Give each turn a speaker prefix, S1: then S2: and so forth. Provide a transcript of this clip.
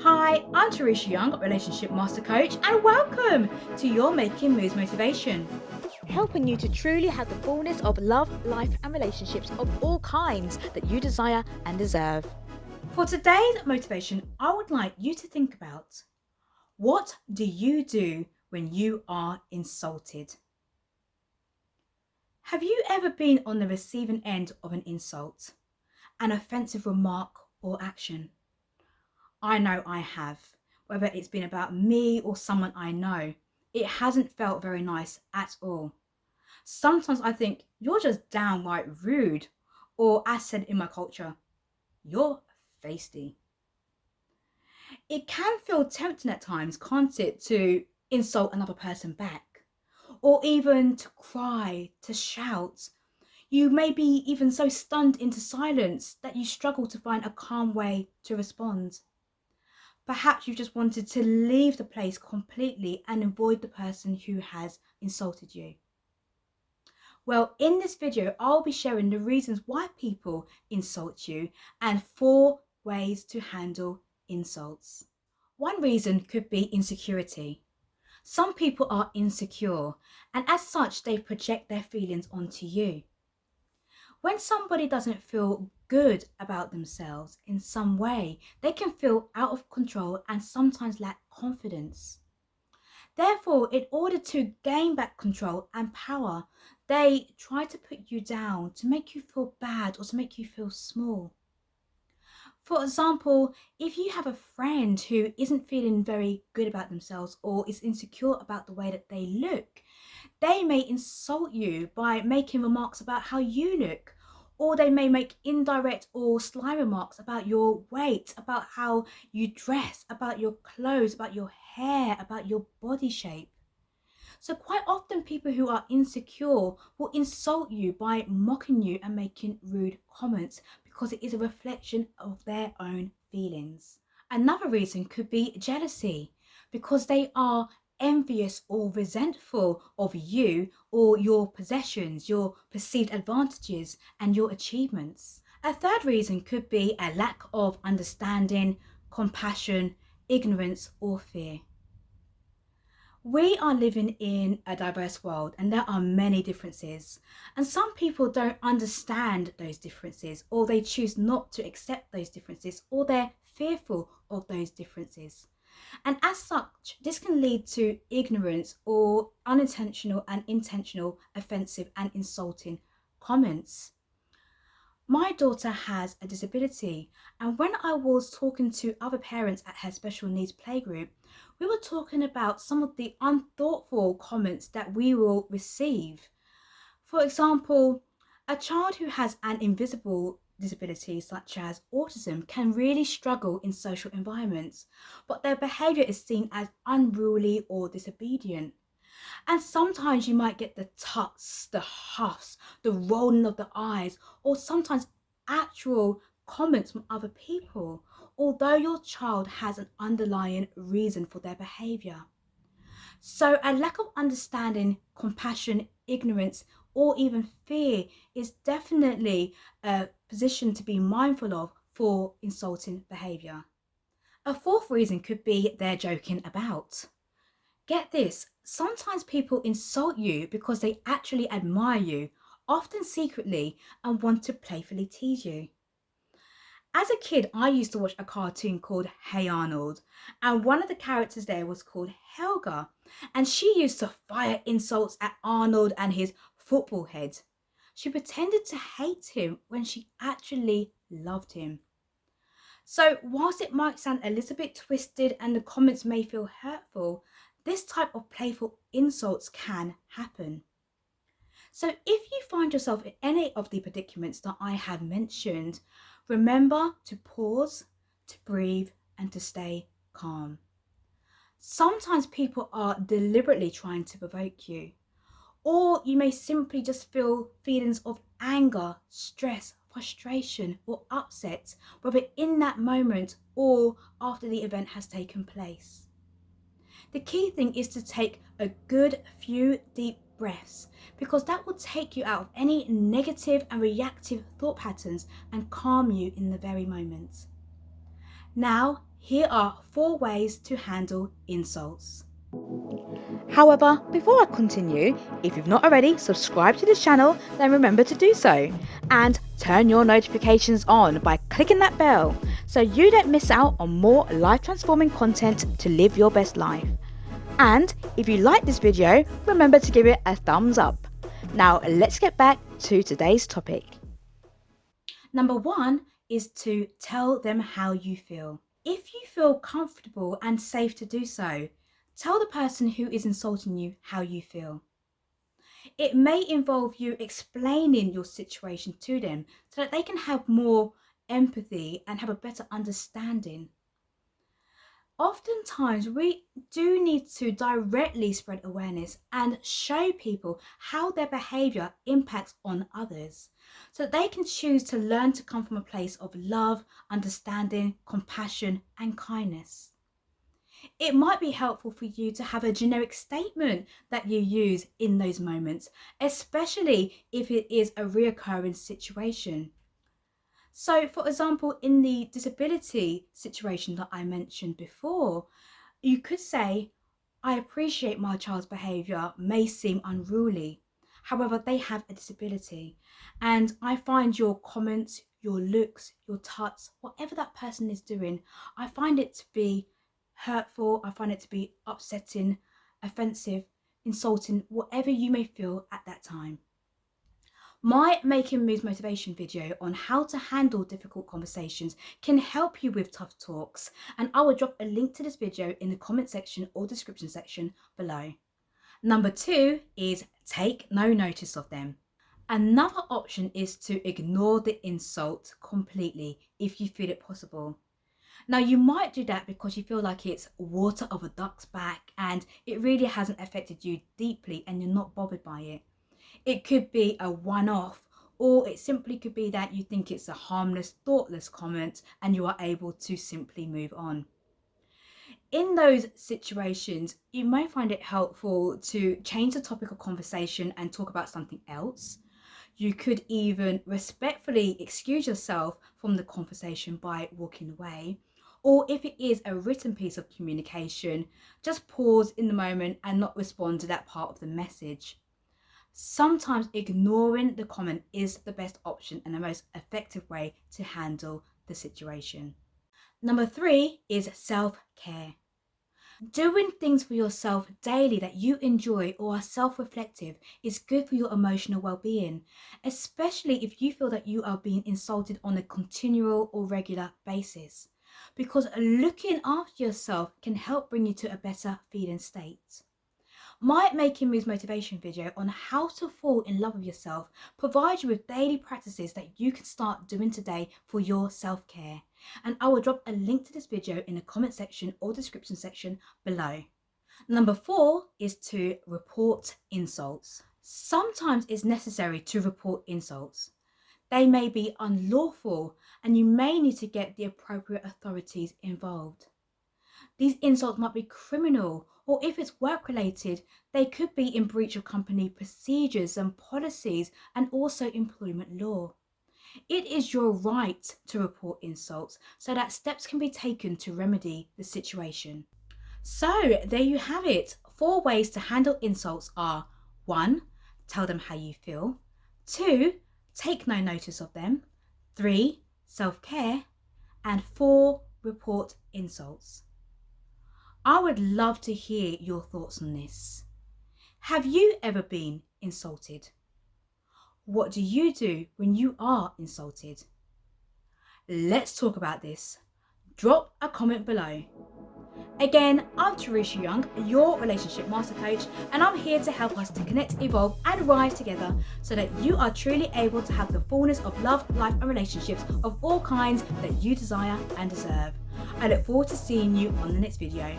S1: Hi, I'm Teresha Young, Relationship Master Coach, and welcome to your Making Moves Motivation.
S2: Helping you to truly have the fullness of love, life, and relationships of all kinds that you desire and deserve.
S1: For today's motivation, I would like you to think about, what do you do when you are insulted? Have you ever been on the receiving end of an insult, an offensive remark or action? I know I have. Whether it's been about me or someone I know, it hasn't felt very nice at all. Sometimes I think you're just downright rude, or as said in my culture, you're feisty. It can feel tempting at times, can't it, to insult another person back, or even to cry, to shout. You may be even so stunned into silence that you struggle to find a calm way to respond. Perhaps you just wanted to leave the place completely and avoid the person who has insulted you. Well, in this video, I'll be sharing the reasons why people insult you and 4 ways to handle insults. One reason could be insecurity. Some people are insecure, and as such, they project their feelings onto you. When somebody doesn't feel good about themselves in some way, they can feel out of control and sometimes lack confidence. Therefore, in order to gain back control and power, they try to put you down, to make you feel bad or to make you feel small. For example, if you have a friend who isn't feeling very good about themselves or is insecure about the way that they look, they may insult you by making remarks about how you look, or they may make indirect or sly remarks about your weight, about how you dress, about your clothes, about your hair, about your body shape. So quite often people who are insecure will insult you by mocking you and making rude comments because it is a reflection of their own feelings. Another reason could be jealousy, because they are envious or resentful of you or your possessions, your perceived advantages and your achievements. A third reason could be a lack of understanding, compassion, ignorance or fear. We are living in a diverse world and there are many differences. And some people don't understand those differences, or they choose not to accept those differences, or they're fearful of those differences. And as such, this can lead to ignorance or unintentional and intentional offensive and insulting comments. My daughter has a disability, and when I was talking to other parents at her special needs playgroup, we were talking about some of the unthoughtful comments that we will receive. For example, a child who has an invisible disability such as autism can really struggle in social environments, but their behaviour is seen as unruly or disobedient. And sometimes you might get the tuts, the huffs, the rolling of the eyes, or sometimes actual comments from other people, although your child has an underlying reason for their behaviour. So a lack of understanding, compassion, ignorance, or even fear is definitely a position to be mindful of for insulting behaviour. A fourth reason could be they're joking about. Get this, sometimes people insult you because they actually admire you, often secretly, and want to playfully tease you. As a kid, I used to watch a cartoon called Hey Arnold, and one of the characters there was called Helga, and she used to fire insults at Arnold and his football head. She pretended to hate him when she actually loved him. So, whilst it might sound a little bit twisted and the comments may feel hurtful, this type of playful insults can happen. So, if you find yourself in any of the predicaments that I have mentioned, remember to pause, to breathe, and to stay calm. Sometimes people are deliberately trying to provoke you, or you may simply just feel feelings of anger, stress, frustration, or upset, whether in that moment or after the event has taken place. The key thing is to take a good few deep breaths, because that will take you out of any negative and reactive thought patterns and calm you in the very moment. Now, Here are 4 ways to handle insults.
S2: However, before I continue, if you've not already subscribed to this channel, then remember to do so. And turn your notifications on by clicking that bell so you don't miss out on more life-transforming content to live your best life. And if you like this video, remember to give it a thumbs up. Now let's get back to today's topic.
S1: Number 1 is to tell them how you feel. If you feel comfortable and safe to do so, tell the person who is insulting you how you feel. It may involve you explaining your situation to them so that they can have more empathy and have a better understanding. Oftentimes, we do need to directly spread awareness and show people how their behaviour impacts on others so that they can choose to learn to come from a place of love, understanding, compassion and kindness. It might be helpful for you to have a generic statement that you use in those moments, especially if it is a reoccurring situation. So, for example, in the disability situation that I mentioned before, you could say, I appreciate my child's behaviour may seem unruly. However, they have a disability. And I find your comments, your looks, your touch, whatever that person is doing, I find it to be hurtful. I find it to be upsetting, offensive, insulting, whatever you may feel at that time. My Making Moves motivation video on how to handle difficult conversations can help you with tough talks, and I will drop a link to this video in the comment section or description section below. Number 2 is take no notice of them. Another option is to ignore the insult completely if you feel it possible. Now, you might do that because you feel like it's water off a duck's back and it really hasn't affected you deeply and you're not bothered by it. It could be a one-off, or it simply could be that you think it's a harmless, thoughtless comment and you are able to simply move on. In those situations, you may find it helpful to change the topic of conversation and talk about something else. You could even respectfully excuse yourself from the conversation by walking away. Or if it is a written piece of communication, just pause in the moment and not respond to that part of the message. Sometimes ignoring the comment is the best option and the most effective way to handle the situation. Number 3 is self-care. Doing things for yourself daily that you enjoy or are self-reflective is good for your emotional well-being, especially if you feel that you are being insulted on a continual or regular basis, because looking after yourself can help bring you to a better feeling state. My Making Moves motivation video on how to fall in love with yourself provides you with daily practices that you can start doing today for your self-care. And I will drop a link to this video in the comment section or description section below. Number 4 is to report insults. Sometimes it's necessary to report insults. They may be unlawful and you may need to get the appropriate authorities involved. These insults might be criminal, or if it's work-related, they could be in breach of company procedures and policies and also employment law. It is your right to report insults so that steps can be taken to remedy the situation. So there you have it. 4 ways to handle insults are: 1. Tell them how you feel. 2. Take no notice of them. 3. Self-care. And 4. Report insults. I would love to hear your thoughts on this. Have you ever been insulted? What do you do when you are insulted? Let's talk about this. Drop a comment below. Again, I'm Teresha Young, your relationship master coach, and I'm here to help us to connect, evolve and rise together so that you are truly able to have the fullness of love, life and relationships of all kinds that you desire and deserve. I look forward to seeing you on the next video.